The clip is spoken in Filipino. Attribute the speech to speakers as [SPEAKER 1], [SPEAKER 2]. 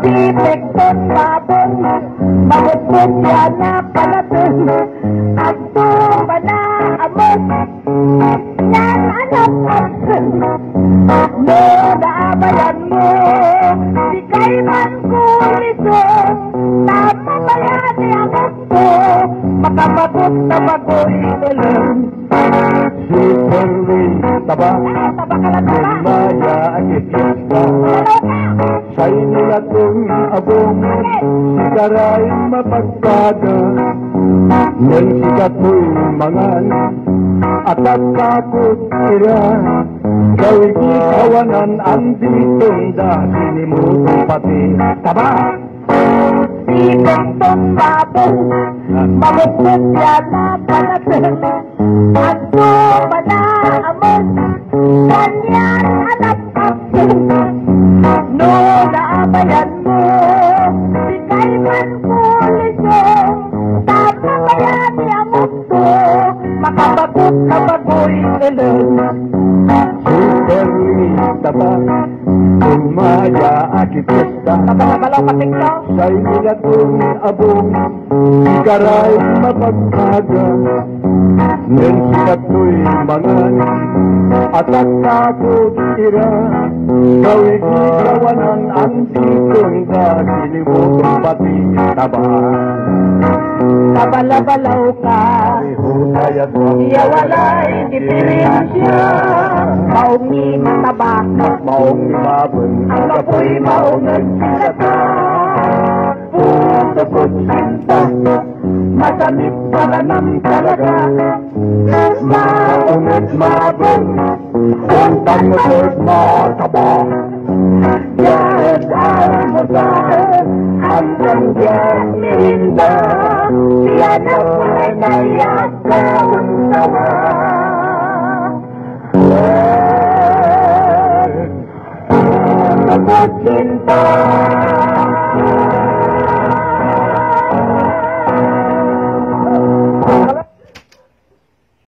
[SPEAKER 1] Sipek ton babon, magbutbut yan na palatun. Agto ba na amon, yan anak asun. No, naabayan mo, di kay man kulisong. Tama ba yan ni amok ko, makabagot na bagoy ulang.
[SPEAKER 2] Superly taba,
[SPEAKER 1] Taba ka lang taba.
[SPEAKER 2] Maya agitista. Sa'y nilatong abong, sikaray mapagpaga. Nang sikat mo'y mangan, at takot ira. Gawin kawanan ang ditong dahil mo pati taba.
[SPEAKER 1] Sipek ton babon, magbutbut yan na palatun. Agto ba na amon, ganyan anak asun. No, naabayan mo, di kay man kulisong. Tama ba yan ni amok ko, makabagot na bagoy ulang.
[SPEAKER 2] Superly taba, Maya agitista.
[SPEAKER 1] Nabalaw patiklo,
[SPEAKER 2] Sa'y nilatong abong, sikaray mapagpaga. Nang sikat mo'y mangan, at takot ira. Gawin kawanan ang ditong dahil mo pati taba.
[SPEAKER 1] nabalaw ka.
[SPEAKER 2] Husayat mo,
[SPEAKER 1] Iyawalay diferensya, maungi mataba,
[SPEAKER 2] maong imabon,
[SPEAKER 1] ang apoy maungan silata. Puso ko't sinta, masamit paranam talaga. Maungat mabon,
[SPEAKER 2] untang mo'y mataba.
[SPEAKER 1] yan ang musal, ang kanyang merinda. Yan ang may nayak na unsawa. Puso ko't sinta,